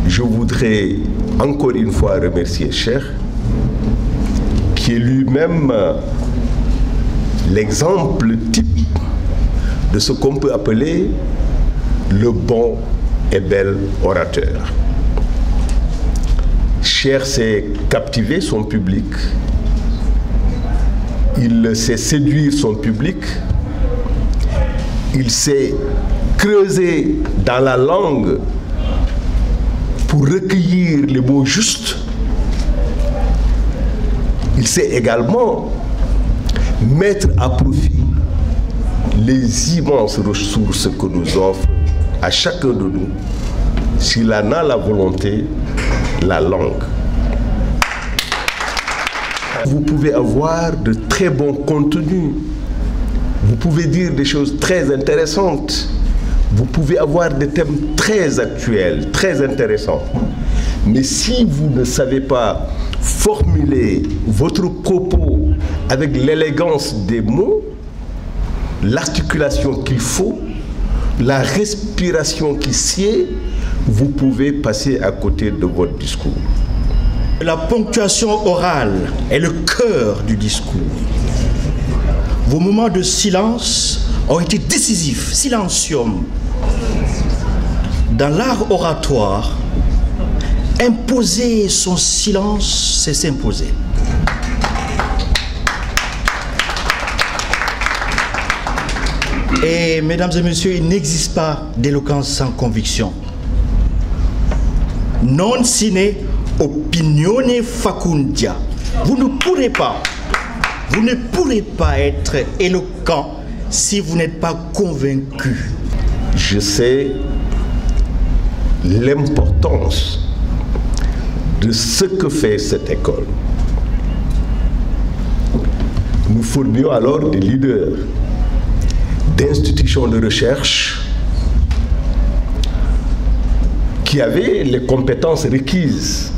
Je voudrais encore une fois remercier Cheikh, qui est lui-même l'exemple type de ce qu'on peut appeler le bon et bel orateur. Cheikh sait captiver son public, il sait séduire son public, il sait creuser dans la langue pour recueillir les mots justes. Il sait également mettre à profit les immenses ressources que nous offre à chacun de nous, s'il en a la volonté, la langue. Vous pouvez avoir de très bons contenus, vous pouvez dire des choses très intéressantes, vous pouvez avoir des thèmes très actuels, très intéressants. Mais si vous ne savez pas formuler votre propos avec l'élégance des mots, l'articulation qu'il faut, la respiration qui sied, vous pouvez passer à côté de votre discours. La ponctuation orale est le cœur du discours. Vos moments de silence ont été décisifs, silencium. Dans l'art oratoire, imposer son silence, c'est s'imposer. Et mesdames et messieurs, il n'existe pas d'éloquence sans conviction. Non sine opinione facundia. Vous ne pourrez pas être éloquent si vous n'êtes pas convaincu. Je sais l'importance de ce que fait cette école. Nous formions alors des leaders d'institutions de recherche qui avaient les compétences requises,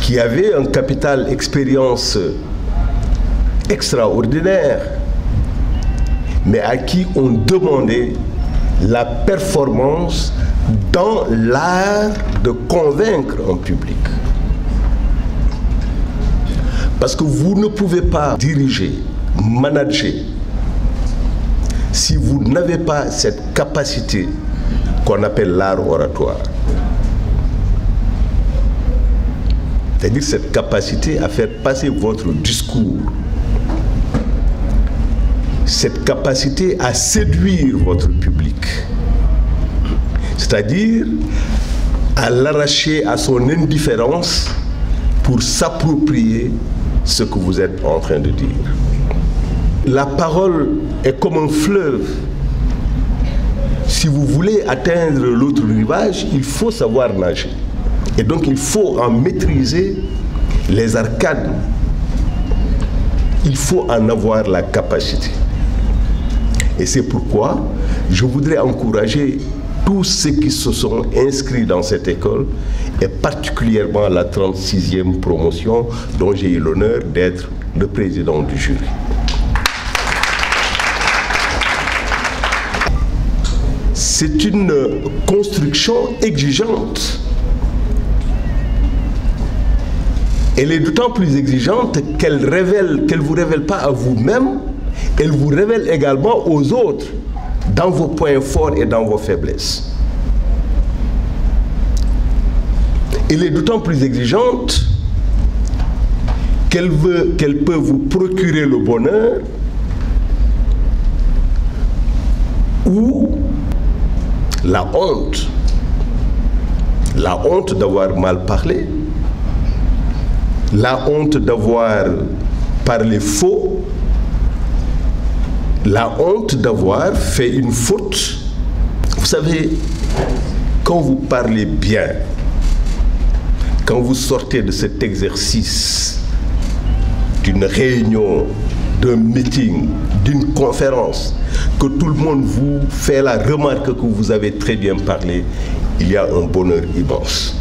qui avaient un capital expérience extraordinaire, mais à qui on demandait la performance dans l'art de convaincre un public. Parce que vous ne pouvez pas diriger, manager, si vous n'avez pas cette capacité qu'on appelle l'art oratoire. C'est-à-dire cette capacité à faire passer votre discours, cette capacité à séduire votre public, c'est-à-dire à l'arracher à son indifférence pour s'approprier ce que vous êtes en train de dire. La parole est comme un fleuve. Si vous voulez atteindre l'autre rivage, il faut savoir nager. Et donc il faut en maîtriser les arcades. Il faut en avoir la capacité. Et c'est pourquoi je voudrais encourager tous ceux qui se sont inscrits dans cette école, et particulièrement la 36e promotion, dont j'ai eu l'honneur d'être le président du jury. C'est une construction exigeante. Elle est d'autant plus exigeante qu'elle ne vous révèle pas à vous-même, elle vous révèle également aux autres, dans vos points forts et dans vos faiblesses. Elle est d'autant plus exigeante qu'elle peut vous procurer le bonheur ou la honte d'avoir mal parlé, la honte d'avoir parlé faux, la honte d'avoir fait une faute. Vous savez, quand vous parlez bien, quand vous sortez de cet exercice d'une réunion, d'un meeting, d'une conférence, que tout le monde vous fait la remarque que vous avez très bien parlé, il y a un bonheur immense.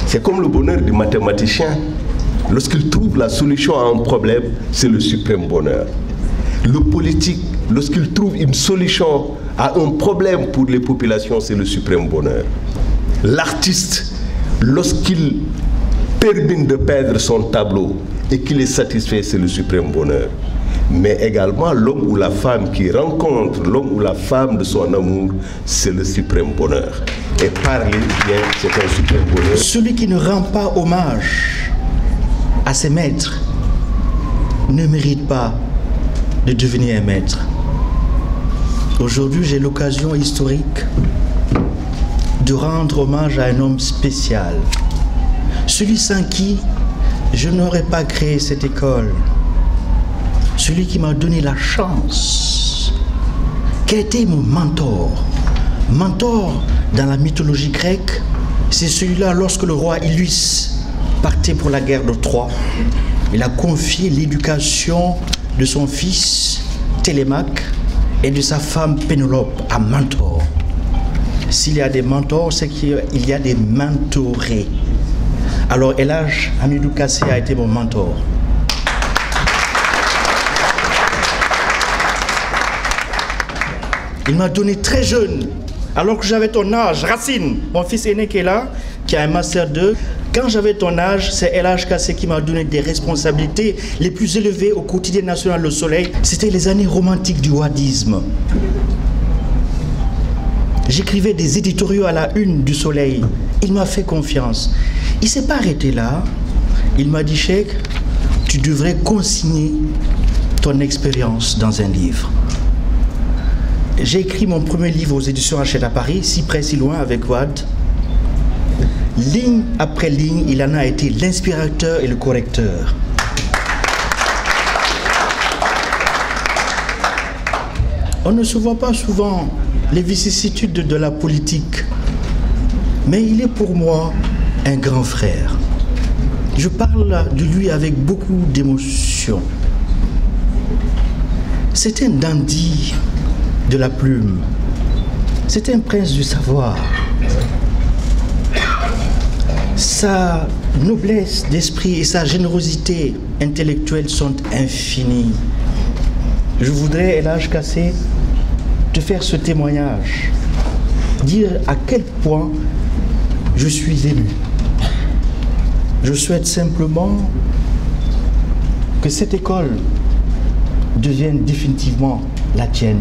C'est comme le bonheur du mathématicien. Lorsqu'il trouve la solution à un problème, c'est le suprême bonheur. Le politique lorsqu'il trouve une solution à un problème pour les populations, c'est le suprême bonheur. L'artiste, lorsqu'il termine de peindre son tableau et qu'il est satisfait, c'est le suprême bonheur. Mais également l'homme ou la femme qui rencontre l'homme ou la femme de son amour, c'est le suprême bonheur. Et parler bien, c'est un suprême bonheur. Celui qui ne rend pas hommage à ses maîtres ne mérite pas de devenir un maître. Aujourd'hui, j'ai l'occasion historique de rendre hommage à un homme spécial, celui sans qui je n'aurais pas créé cette école, celui qui m'a donné la chance, qui a été mon mentor. Mentor dans la mythologie grecque, c'est celui-là, lorsque le roi Ilus partait pour la guerre de Troie, il a confié l'éducation de son fils Télémaque et de sa femme Pénélope à Mentor. S'il y a des mentors, c'est qu'il y a des mentorés. Alors El Hadj Hamidou Kassé a été mon mentor. Il m'a donné très jeune, alors que j'avais ton âge, Racine, mon fils aîné qui est là, qui a un master 2. Quand j'avais ton âge, c'est El Hadj Kassé qui m'a donné des responsabilités les plus élevées au quotidien national Le Soleil. C'était les années romantiques du wadisme. J'écrivais des éditoriaux à la une du Soleil. Il m'a fait confiance. Il ne s'est pas arrêté là. Il m'a dit, Cheikh, tu devrais consigner ton expérience dans un livre. J'ai écrit mon premier livre aux éditions Hachette à Paris, Si près, si loin, avec Wad. Ligne après ligne, il en a été l'inspirateur et le correcteur. On ne se voit pas souvent les vicissitudes de la politique, mais il est pour moi un grand frère. Je parle de lui avec beaucoup d'émotion. C'est un dandy de la plume. C'est un prince du savoir. Sa noblesse d'esprit et sa générosité intellectuelle sont infinies. Je voudrais, El Hadj Kassé, te faire ce témoignage, dire à quel point je suis ému. Je souhaite simplement que cette école devienne définitivement la tienne.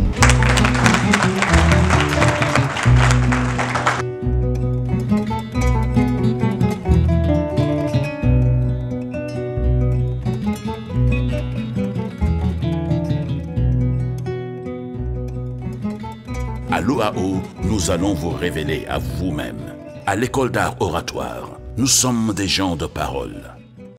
À l'OAO, nous allons vous révéler à vous-même. À l'école d'art oratoire, nous sommes des gens de parole.